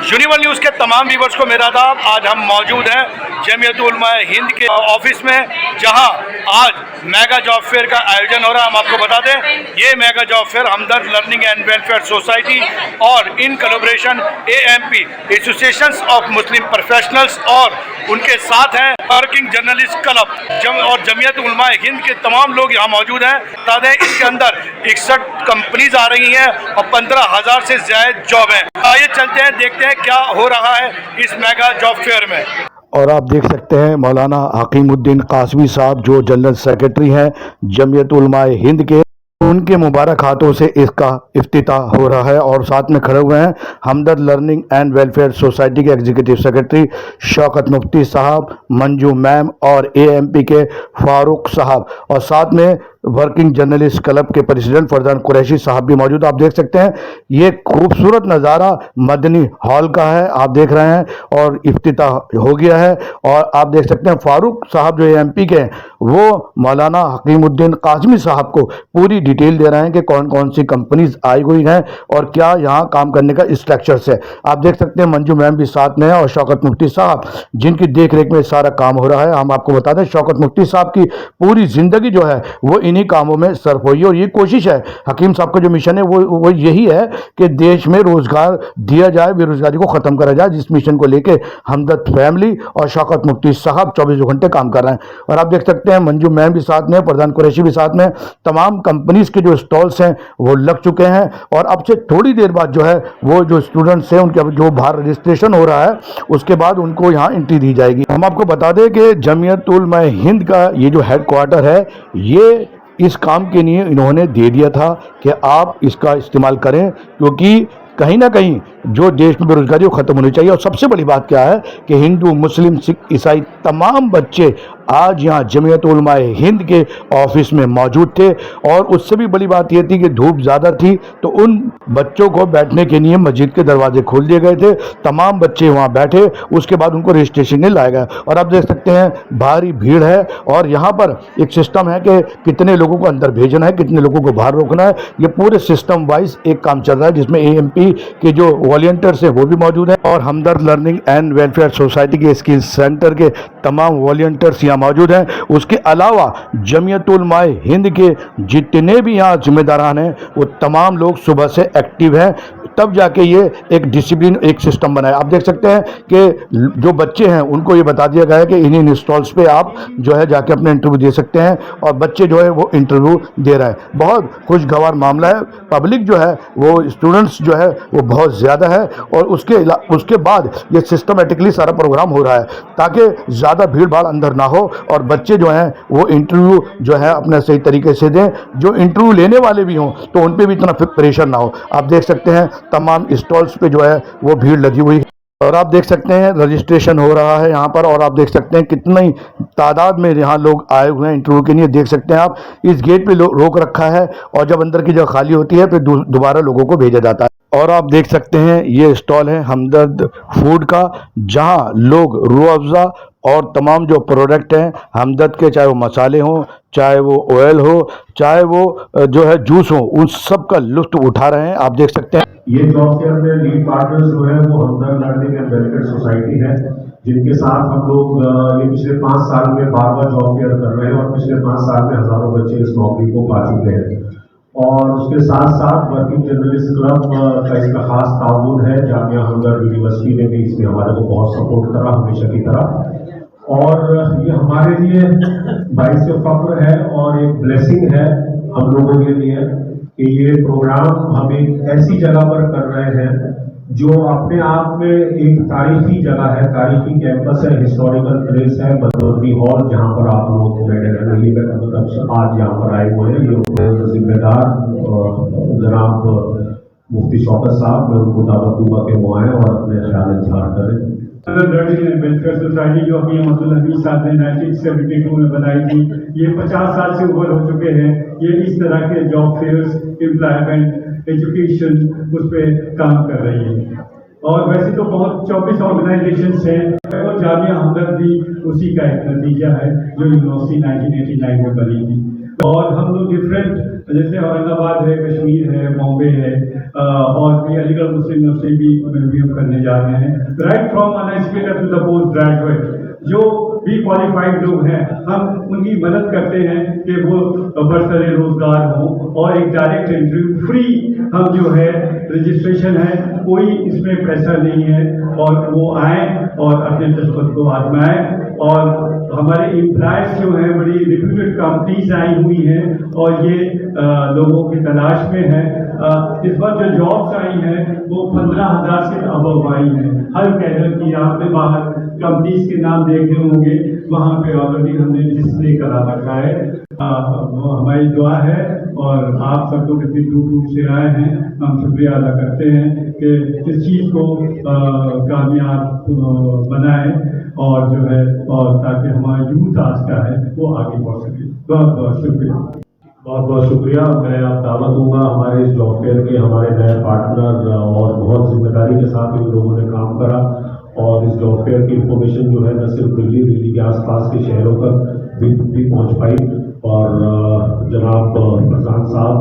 Universal news के तमाम viewers को मेरा आदाब। आज हम मौजूद हैं जमीयत उलमा हिंद के ऑफिस में, जहां आज मेगा जॉब फेयर का आयोजन हो रहा है। हम आपको बता दें, ये mega job fair Hamdard learning and welfare society और in collaboration AMP association of Muslim professionals और उनके साथ हैं वर्किंग जर्नलिस्ट क्लब और जमीयत उलमा हिंद के तमाम लोग यहाँ मौजूद हैं। बता दें, इसके अंदर 61 कंपनीज आ रही हैं और 15,000 से ज्यादा जॉब हैं। आइए चलते हैं, देखते हैं क्या हो रहा है इस मेगा जॉब फेयर में। और आप देख सकते हैं मौलाना हकीमुद्दीन कासमी साहब जो जनरल सेक्रेटरी हैं जमीयत उलमा हिंद के, उनके मुबारक हाथों से इसका इफ्तिताह हो रहा है। और साथ में खड़े हुए हैं हमदर्द लर्निंग एंड वेलफेयर सोसाइटी के एग्जीक्यूटिव सेक्रेटरी शौकत मुफ्ती साहब, मंजू मैम और AMP के फारूक साहब, और साथ में वर्किंग जर्नलिस्ट क्लब के प्रेसिडेंट फरजान कुरैशी साहब भी मौजूद। आप देख सकते हैं ये खूबसूरत नज़ारा मदनी हॉल का है, आप देख रहे हैं, और इफ्तिताह हो गया है। और आप देख सकते हैं फारूक साहब जो AMP के हैं वो मौलाना हकीमुद्दीन कासमी साहब को पूरी डिटेल दे रहे हैं कि कौन कौन सी कंपनीज आई हुई हैं और क्या यहाँ काम करने का स्ट्रक्चर है। आप देख सकते हैं मंजू मैम भी साथ में है और शौकत मुफ्ती साहब जिनकी देख रेख में सारा काम हो रहा है। हम आपको बता दें शौकत मुफ्ती साहब की पूरी जिंदगी जो है वो इन्हीं कामों में सर्फ हुई है, और ये कोशिश है हकीम साहब का जो मिशन है वो यही है कि देश में रोजगार दिया जाए, बेरोजगारी को खत्म करा जाए, जिस मिशन को लेके हमदर्द फैमिली और शौकत मुफ्ती साहब 24 घंटे काम कर रहे हैं। और आप देख सकते हैं मंजू मैम भी साथ में, प्रधान कुरैशी भी साथ में, तमाम कंपनीज के जो स्टॉल्स हैं वो लग चुके हैं। और अब से थोड़ी देर बाद जो है वो जो स्टूडेंट्स हैं उनके जो बाहर रजिस्ट्रेशन हो रहा है उसके बाद उनको यहाँ एंट्री दी जाएगी। हम आपको बता दें कि जमीयत उलमा हिंद का ये जो हेडक्वार्टर है ये इस काम के लिए इन्होंने दे दिया था कि आप इसका इस्तेमाल करें, क्योंकि कहीं ना कहीं जो देश में बेरोजगारी वो खत्म होनी चाहिए। और सबसे बड़ी बात क्या है कि हिंदू, मुस्लिम, सिख, ईसाई तमाम बच्चे आज यहाँ जमीयत उलमा हिंद के ऑफिस में मौजूद थे। और उससे भी बड़ी बात यह थी कि धूप ज़्यादा थी तो उन बच्चों को बैठने के लिए मस्जिद के दरवाजे खोल दिए गए थे। तमाम बच्चे वहाँ बैठे, उसके बाद उनको रजिस्ट्रेशन में लाया गया। और आप देख सकते हैं भारी भीड़ है और यहाँ पर एक सिस्टम है कि कितने लोगों को अंदर भेजना है, कितने लोगों को बाहर रोकना है। ये पूरे सिस्टम वाइज एक काम चल रहा है जिसमें AMP के जो वॉलंटियर्स हैं वो भी मौजूद हैं और हमदर्द लर्निंग एंड वेलफेयर सोसाइटी के स्किल सेंटर के तमाम वॉलंटियर्स यहाँ मौजूद हैं। उसके अलावा जमीयत उलमा हिंद के जितने भी यहाँ जिम्मेदारान हैं वो तमाम लोग सुबह से एक्टिव हैं, तब जाके ये एक डिसिप्लिन, एक सिस्टम बना है। आप देख सकते हैं कि जो बच्चे हैं उनको ये बता दिया गया है कि इन्हीं स्टॉल्स पे आप जो है जाके अपना इंटरव्यू दे सकते हैं, और बच्चे जो है वो इंटरव्यू दे रहा है। बहुत खुशगवार मामला है। पब्लिक जो है वो स्टूडेंट्स जो है वो बहुत ज़्यादा है, और उसके बाद ये सिस्टमेटिकली सारा प्रोग्राम हो रहा है ताकि ज़्यादा भीड़ भाड़ अंदर ना हो और बच्चे जो हैं वो इंटरव्यू जो है अपने सही तरीके से दें। जो इंटरव्यू लेने वाले भी हों तो उन पर भी इतना प्रेशर ना हो। आप देख सकते हैं तमाम स्टॉल्स पे जो है वो भीड़ लगी हुई है, और आप देख सकते हैं रजिस्ट्रेशन हो रहा है यहाँ पर। और आप देख सकते हैं कितनी तादाद में यहाँ लोग आए हुए हैं इंटरव्यू के लिए। देख सकते हैं आप इस गेट पे रोक रखा है, और जब अंदर की जगह खाली होती है फिर दोबारा लोगों को भेजा जाता है। और आप देख सकते हैं ये स्टॉल है हमदर्द फूड का, जहाँ लोग रूह अफ़ज़ा और तमाम जो प्रोडक्ट हैं हमदर्द के, चाहे वो मसाले हों, चाहे वो ऑयल हो, चाहे वो जो है जूस हो, उन सब का लुत्फ उठा रहे हैं। आप देख सकते हैं ये जॉब फेयर में लीड पार्टनर्स जो है वो हमदर्द लर्निंग एंड वेलफेयर सोसाइटी है, जिनके साथ हम लोग ये पिछले 5 साल में बार जॉब फेयर कर रहे हैं, और पिछले 5 साल में हजारों बच्चे इस नौकरी को पा चुके हैं। और उसके साथ साथ वर्किंग जर्नलिस्ट क्लब का इसका खास ताउन है। जामिया हमदर्द यूनिवर्सिटी ने भी इसमें हमारे को बहुत सपोर्ट करा हमेशा की तरह, और ये हमारे लिए बाइस फख्र है और एक ब्लेसिंग है हम लोगों के लिए कि ये प्रोग्राम हम एक ऐसी जगह पर कर रहे हैं जो अपने आप में एक तारीखी जगह है, तारीखी कैंपस है, हिस्टोरिकल प्लेस है, बदौरी हॉल, जहाँ पर आप लोग मतलब आज यहाँ पर आए हुए हैं। ये जिम्मेदार जनाब मुफ्ती शौकत साहब, मैं उनको दावत दूंगा कि वो आए और अपने ख्याल इजहार करें। लर्निंग एंड वेलफेयर सोसाइटी जो अभी अब्दुल हमीद साहब ने 1972 में बनाई थी, ये 50 साल से ऊपर हो चुके हैं। ये इस तरह के जॉब फेयर्स, एम्प्लॉयमेंट, एजुकेशन उस पर काम कर रही है। और वैसे तो बहुत 24 ऑर्गेनाइजेशंस हैं, और जामिया हमदर्द भी उसी का एक नतीजा है जो यूनिवर्सिटी 1989 में बनी थी। और हम लोग डिफरेंट, जैसे औरंगाबाद है, कश्मीर है, बॉम्बे है, और भी अलीगढ़ मुस्लिम यूनिवर्सिटी भी हम करने जा रहे हैं। Right from uneducated to the post graduate, जो भी क्वालिफाइड लोग हैं, हम उनकी मदद करते हैं कि वो बरसरे रोजगार हो, और एक डायरेक्ट इंटरव्यू फ्री हम जो है रजिस्ट्रेशन है, कोई इसमें पैसा नहीं है, और वो आए और अपने तजुर्बे को आजमाएं। और हमारे एम्प्लॉयज जो हैं, बड़ी रिप्यूटेड कंपनीज आई हुई हैं और ये लोगों की तलाश में है। इस बार जो जॉब्स आई हैं वो 15,000 से अबव आई हैं हर कैडर की। यहाँ पे बाहर कंपनीज के नाम देख रहे होंगे, वहाँ पे ऑलरेडी हमने डिस्प्ले करा रखा है। वो हमारी दुआ है, और आप सब लोग इतनी दूर दूर से आए हैं, हम शुक्रिया अदा करते हैं कि इस चीज़ को कामयाब बनाएं, और जो है, और ताकि हमारा यूथ आज का है वो आगे बढ़ सके। बहुत बहुत शुक्रिया। बहुत बहुत शुक्रिया। मैं अब दावत दूंगा हमारे इस जॉब फेयर के हमारे नए पार्टनर, और बहुत जिम्मेदारी के साथ इन लोगों ने काम करा, और इस जॉब फेयर की इंफॉर्मेशन जो है न सिर्फ दिल्ली के आसपास के शहरों तक भी पहुंच पाई। और जनाब प्रशांत साहब,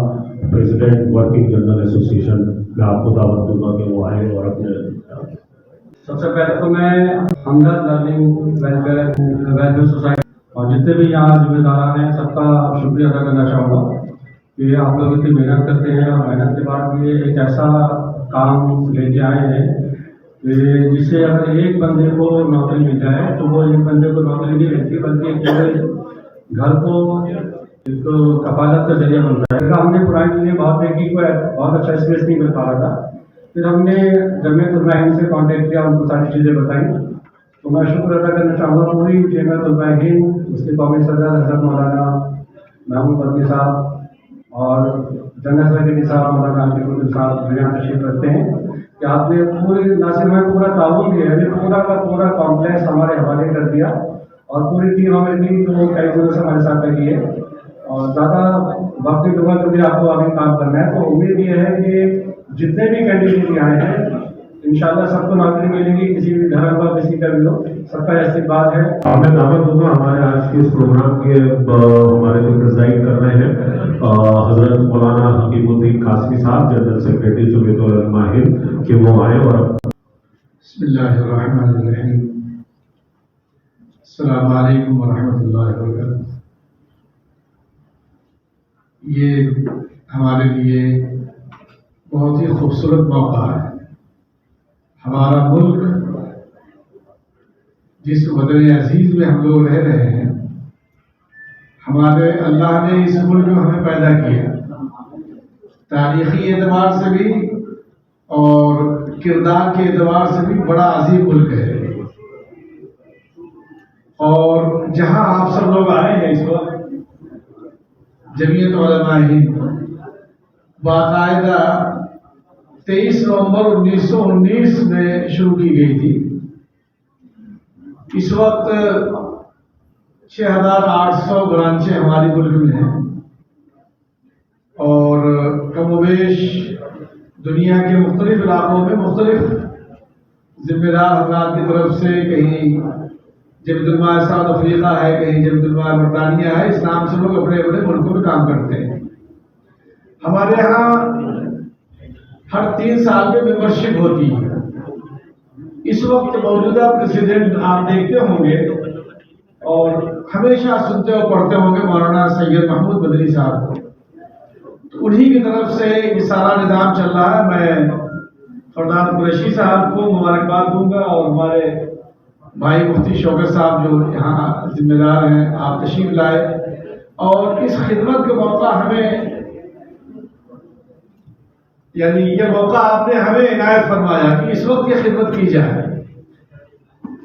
प्रेसिडेंट वर्किंग जनरल एसोसिएशन, मैं आपको दावत दूंगा कि वो आए और अपने। सबसे पहले तो मैं हमदर्द लर्निंग वेलफेयर सोसाइटी और जितने भी यहाँ जिम्मेदार हैं सबका शुक्रिया अदा करना चाहूँगा कि आप लोग इतनी मेहनत करते हैं, और मेहनत के बाद ये एक ऐसा काम लेके आए हैं कि जिससे अगर एक बंदे को नौकरी मिल जाए तो वो एक बंदे को नौकरी नहीं मिलती, बल्कि पूरे घर को एक कफालत का जरिया बन रहा है। हमने पुरानी चीज़ें बहुत देखी, कोई बहुत अच्छा स्पेस नहीं मिल पा रहा था। फिर हमने जमीयत उलमा हिंद से कांटेक्ट किया, उनको सारी चीज़ें बताई। तो मैं शुक्र अदा करना चाहूँगा पूरी जमीयत उलमा हिंद, उसके कौमी सदर हज़रत मौलाना महमूद बदनी साहब और जनरल सेक्रेटरी साहब मौलाना अमीरुद्दीन साहब यहाँ तशरीफ रखते हैं कि आपने पूरी न सिर्फ हमें पूरा ताउन दिया है, पूरा का पूरा कॉम्प्लेक्स हमारे हवाले कर दिया, और पूरी टीम हमें दी तो कई दिनों से हमारे साथ लगी है, और ज़्यादा वक्त दूंगा तो भी आपको आगे काम करना है। तो उम्मीद ये है कि जितने भी कैंडिडेट आए हैं इंशाल्लाह सबको नौकरी मिलेगी, किसी भी धर्म का, किसी का भी हो, सबका आशीर्वाद है। मैं दावत दूंगा हमारे आज के इस प्रोग्राम के हमारे जो प्रेजाइड कर रहे हैं हजरत मौलाना हकीमुद्दीन कासमी साहब, जनरल सेक्रेटरी जमीयत उलमा हिंद, कि वो आए और बिस्मिल्लाहिर्रहमानिर्रहीम, अस्सलामु अलैकुम वरहमतुल्लाहि वबरकातुहू। ये हमारे लिए बहुत ही खूबसूरत मौका है। हमारा मुल्क जिस वतन अजीज में हम लोग रह रहे हैं, हमारे अल्लाह ने इस मुल्क में हमें पैदा किया, तारीखी एतबार से भी और किरदार के एतबार से भी बड़ा अजीम मुल्क है। और जहां आप सब लोग आए हैं इस वक्त, जमीयत उलमा हिंद बाकायदा 23 नवंबर 1919 में शुरू की गई थी। इस वक्त 6,800 ब्रांचें हमारी मुल्क में हैं, और कमोबेश दुनिया के मुख्तलिफ इलाकों में मुख्तलिफ जिम्मेदार हजरात की तरफ से, कहीं जमीयत उलमा साउथ अफ्रीका है, कहीं जमीयत उलमा बरतानिया है, इस नाम से लोग अपने अपने मुल्कों में काम करते हैं। हमारे यहाँ हर 3 साल में मेंबरशिप होती है। इस वक्त मौजूदा प्रेसिडेंट आप देखते होंगे और हमेशा सुनते और पढ़ते होंगे मौलाना सैयद महमूद बदनी साहब को, तो उन्हीं की तरफ से ये सारा निज़ाम चल रहा है। मैं फरदान कुरैशी साहब को मुबारकबाद दूंगा, और हमारे भाई मुफ्ती शौकत साहब जो यहाँ जिम्मेदार हैं, आप तशरीफ लाए, और इस खिदमत का मौका हमें, यानी ये मौका आपने हमें इनायत फरमाया कि इस वक्त ये खिदमत की जाए।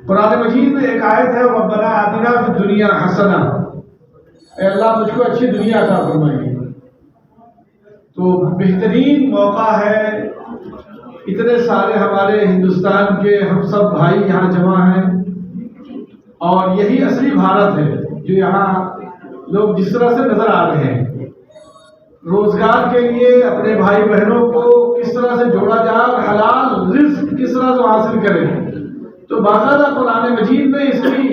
कुरान मजीद में एक आयत है, रब्बना आतिना फिद दुनिया हसना, अल्लाह मुझको अच्छी दुनिया अता फरमाइए। तो बेहतरीन मौका है, इतने सारे हमारे हिंदुस्तान के हम सब भाई यहाँ जमा हैं, और यही असली भारत है जो यहाँ लोग जिस तरह से नजर आ रहे हैं। रोजगार के लिए अपने भाई बहनों को किस तरह से जोड़ा जाए और हलाल रिज्क किस तरह से हासिल करें, तो बाकायदा कुरान मजीद में इसकी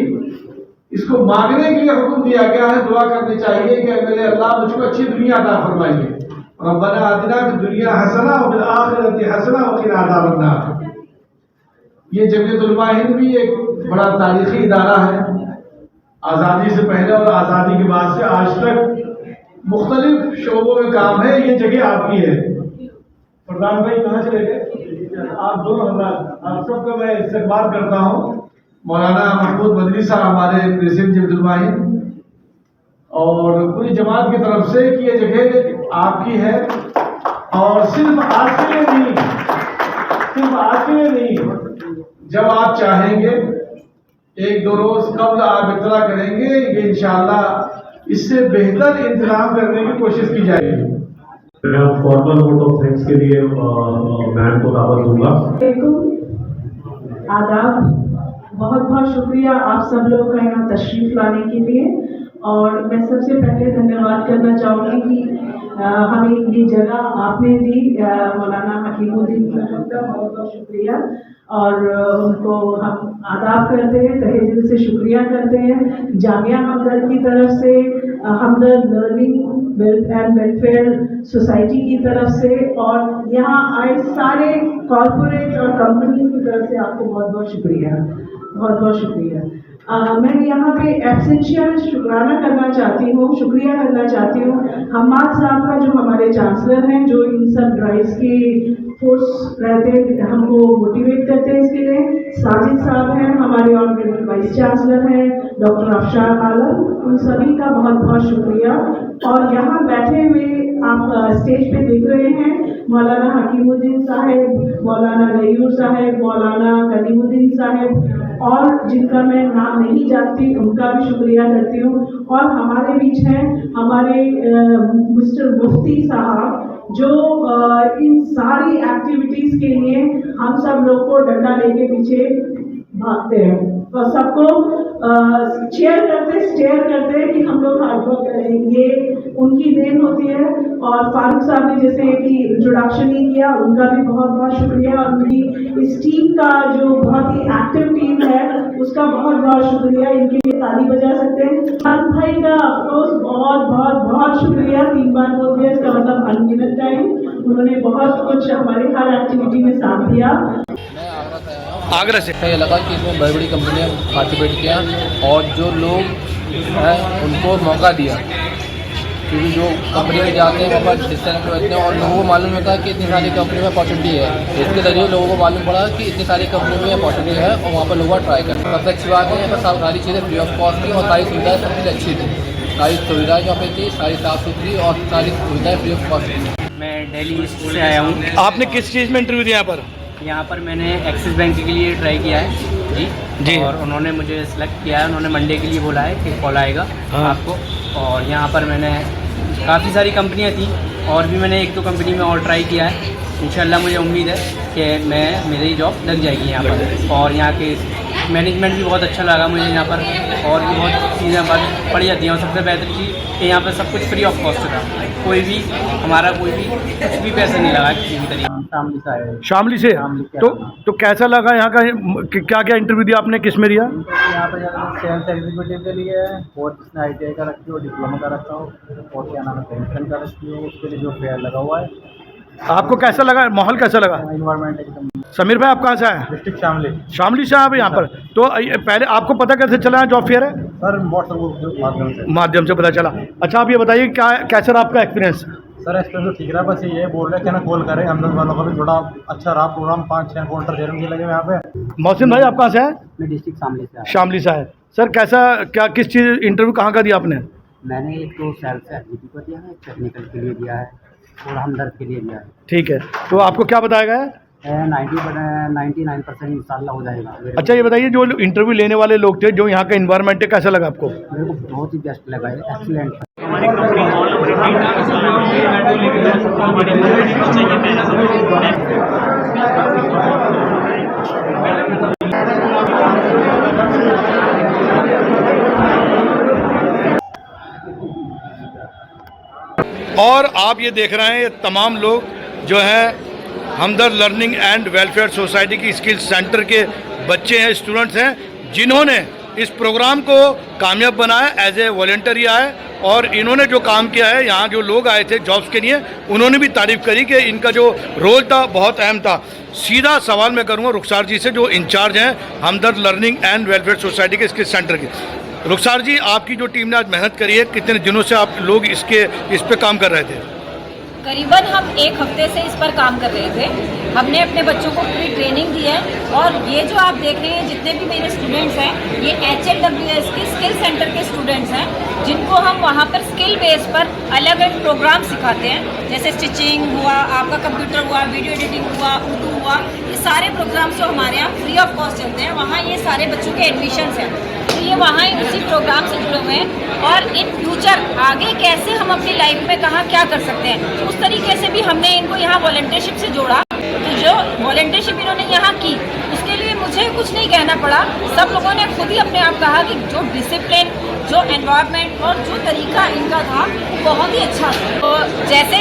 इसको मांगने के लिए हुक्म दिया गया है। दुआ करनी चाहिए कि मेरे अल्लाह मुझको अच्छी दुनिया अता फरमाइए। रब्बना आतिना फिद दुनिया हसना व फिल आखिरति हसना व क़िना अज़ाबन्नार। ये जमीयत उलमा हिंद भी एक बड़ा तारीखी इदारा है। आज़ादी से पहले और आज़ादी के बाद से आज तक मुख्तलिफ शोबों में काम है। ये जगह आपकी है। प्रधान भाई कहाँ चले गए? आप दोनों हजरात, आप सबका मैं इस्तकबाल करता हूँ। मौलाना महमूद मदनी साहब हमारे प्रेसिडेंट जमीयत उलमा हिंद और पूरी जमात की तरफ से कि ये जगह आपकी है। और सिर्फ आज के लिए नहीं, सिर्फ आज के लिए नहीं, जब आप चाहेंगे एक दो रोज कबल आप इत्तला करेंगे, ये इंशाअल्लाह इससे बेहतर इंतजाम करने की कोशिश की जाएगी। मैं फॉर्मल वोट ऑफ थैंक्स के लिए मैम को दावत दूंगा। आदाब, बहुत बहुत शुक्रिया आप सब लोग का यहाँ तशरीफ लाने के लिए। और मैं सबसे पहले धन्यवाद करना चाहूँगी कि हमें ये जगह आपने दी। मौलाना हकीमुद्दीन साहब का बहुत बहुत शुक्रिया और उनको हम आदाब करते हैं, तहे दिल से शुक्रिया करते हैं। जामिया हमदर्द की तरफ से, हमदर्द लर्निंग एंड वेलफेयर सोसाइटी की तरफ से और यहाँ आए सारे कॉरपोरेट और कंपनीज की तरफ से आपको बहुत बहुत शुक्रिया, बहुत बहुत शुक्रिया। मैं यहाँ पे एब्सेंशियल शुक्राना करना चाहती हूँ, शुक्रिया करना चाहती हूँ हम्माद साहब का, जो हमारे चांसलर हैं, जो इन सब ड्राइव्स की फोर्स रहते हैं, हमको मोटिवेट करते हैं इसके लिए। साजिद साहब हैं हमारे ऑनरेबल वाइस चांसलर हैं, डॉक्टर अफशार आलम, उन सभी का बहुत बहुत शुक्रिया। और यहाँ बैठे हुए आप स्टेज पे देख रहे हैं मौलाना हकीमुद्दीन साहब, मौलाना गयूर साहब, मौलाना कलीमुद्दीन साहब और जिनका मैं नाम नहीं जानती उनका भी शुक्रिया करती हूँ। और हमारे बीच हैं हमारे मिस्टर मुफ्ती साहब, जो इन सारी एक्टिविटीज के लिए हम सब लोग को डंडा लेके पीछे भागते हैं और सबको शेयर करते हैं कि हम लोग हार्ड वर्क करें। ये उनकी देन होती है। और फारूक साहब ने जैसे कि इंट्रोडक्शन ही किया, उनका भी बहुत बहुत शुक्रिया। और उनकी इस टीम का जो बहुत ही एक्टिव टीम है उसका बहुत बहुत शुक्रिया। इनके लिए ताली बजा सकते हैं। फारूक भाई का अफकोर्स बहुत बहुत बहुत शुक्रिया, 3 बार बोल दिया, इसका मतलब अनगिनत टाइम। उन्होंने बहुत कुछ हमारे हर एक्टिविटी में साथ दिया। आगरा से ये लगा कि इसमें बड़ी बड़ी कंपनियां पार्टिसिपेट किया और जो लोग हैं उनको मौका दिया, क्योंकि जो कंपनी में जाते हैं वहाँ पर डिस्टेंस में बैठते हैं और लोगों को मालूम होता है कि इतनी सारी कंपनी में अपॉर्चुनिटी है। इसके जरिए लोगों को मालूम पड़ा कि इतनी सारी कंपनी में अपॉर्चुनिटी है और वहाँ पर लोग ट्राई करें। सबसे अच्छी बात है यहाँ पर सारी चीज़ें फ्री ऑफ कॉस्ट थी और सारी सुविधाएँ सब चीज़ अच्छी थी। सारी सुविधाएँ जो पे थी सारी साफ़ सुथरी और सारी सुविधाएँ फ्री ऑफ कॉस्ट थी। मैं दिल्ली से आया हूँ। आपने किस चीज़ में इंटरव्यू दिया यहाँ पर मैंने एक्सिस बैंक के लिए ट्राई किया है जी। और उन्होंने मुझे सेलेक्ट किया है। उन्होंने मंडे के लिए बोला है कि कॉल आएगा आपको। और यहाँ पर मैंने काफ़ी सारी कंपनियाँ थी और भी मैंने 1-2 कंपनी में और ट्राई किया है। इंशाल्लाह मुझे उम्मीद है कि मेरी जॉब लग जाएगी यहाँ पर। और यहाँ के मैनेजमेंट भी बहुत अच्छा लगा मुझे यहाँ पर, और भी बहुत चीज़ें पड़ जाती हैं। और सबसे बेहतर चीज़ कि यहाँ पर सब कुछ फ्री ऑफ कॉस्ट था, कोई भी हमारा कोई भी कुछ भी पैसा नहीं लगा किसी भी तरीके। शामली से तो कैसा लगा यहाँ का? क्या क्या इंटरव्यू दिया आपने, किस में दिया? यहाँ पर सेल्स एग्जीक्यूटिव के लिए है और जिसने ITI का रखी हो, डिप्लोमा का रखा हो और क्या नाम है पेंशन का रखी हो, उसके लिए जो फेयर लगा हुआ है। आपको कैसा लगा, माहौल कैसा लगा? इन्वायरमेंट एकदम। समीर भाई आप कहाँ से आए? डिस्ट्रिक्ट शामली। शामली से आप यहाँ पर, तो पहले आपको पता कैसे चला जॉब फेयर है? सर व्हाट्सएप माध्यम से पता चला। अच्छा आप ये बताइए क्या कैसा रहा आपका एक्सपीरियंस? सर एक्सपीरियंस तो ठीक रहा, बस ये बोल रहे हैं कि ना कॉल करें हम लोग वालों का भी थोड़ा अच्छा रहा प्रोग्राम। 5-6 काउंटर देर में लगे यहाँ पे। मोहसिन भाई आप कहाँ से हैं? मैं डिस्ट्रिक्ट शामली से आया। शामली से है। सर कैसा क्या किस चीज़ इंटरव्यू कहाँ का दिया आपने? मैंने एक तो सेल्स एग्जीक्यूटिव को दिया है, टेक्निकल के लिए दिया है और हमदर्द के लिए दिया है। ठीक है, तो आपको क्या बताया गया है? 99% इंशाल्लाह हो जाएगा। अच्छा ये बताइए जो इंटरव्यू लेने वाले लोग थे, जो यहाँ का इन्वायरमेंट है, कैसा लगा आपको? मेरे को बहुत ही बेस्ट लगा है, एक्सीलेंट। और आप ये देख रहे हैं ये तमाम लोग जो है हमदर्द लर्निंग एंड वेलफेयर सोसाइटी की स्किल सेंटर के बच्चे हैं, स्टूडेंट्स हैं, जिन्होंने इस प्रोग्राम को कामयाब बनाया, एज ए वॉलंटियर आए और इन्होंने जो काम किया है, यहाँ जो लोग आए थे जॉब्स के लिए, उन्होंने भी तारीफ़ करी कि इनका जो रोल था बहुत अहम था। सीधा सवाल मैं करूँगा रुखसार जी से, जो इंचार्ज हैं हमदर्द लर्निंग एंड वेलफेयर सोसाइटी के इसके सेंटर के। रुखसार जी, आपकी जो टीम ने आज मेहनत करी है, कितने दिनों से आप लोग इस पे काम कर रहे थे? करीबन हम 1 हफ्ते से इस पर काम कर रहे थे। हमने अपने बच्चों को पूरी ट्रेनिंग दी है और ये जो आप देख रहे हैं जितने भी मेरे स्टूडेंट्स हैं, ये HLWS के स्किल सेंटर के स्टूडेंट्स हैं, जिनको हम वहाँ पर स्किल बेस पर अलग अलग प्रोग्राम सिखाते हैं, जैसे स्टिचिंग हुआ, आपका कंप्यूटर हुआ, वीडियो एडिटिंग हुआ, उर्दू हुआ, ये सारे प्रोग्राम्स जो हमारे यहाँ फ्री ऑफ कॉस्ट चलते हैं। वहाँ ये सारे बच्चों के एडमिशन्स हैं, तो ये वहाँ उसी प्रोग्राम से जुड़े हुए हैं और इन फ्यूचर आगे कैसे हम अपनी लाइफ में कहाँ क्या कर सकते हैं, उस तरीके से भी हमने इनको यहाँ वॉलंटियरशिप से जोड़ा। तो जो वॉलंटियरशिप इन्होंने यहाँ की, उसके लिए मुझे कुछ नहीं कहना पड़ा। सब लोगों ने खुद ही अपने आप कहा कि जो डिसिप्लिन, जो एनवायरनमेंट और जो तरीका इनका था बहुत ही अच्छा था। तो जैसे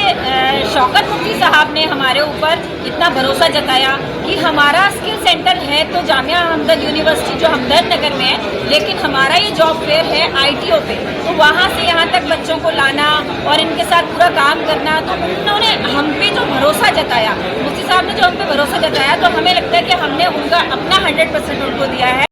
शौकत मुफ्ती साहब ने हमारे ऊपर इतना भरोसा जताया कि हमारा स्किल सेंटर है तो जामिया हमदर्द यूनिवर्सिटी जो हमदर्द नगर में है, लेकिन हमारा ये जॉब फेयर है ITO पे, तो वहाँ से यहाँ तक बच्चों को लाना और इनके साथ पूरा काम करना, तो उन्होंने हम पे जो भरोसा जताया, मुफ्ती साहब ने जो हम पे भरोसा जताया, तो हमें लगता है कि हमने उनका अपना 100% उनको दिया है।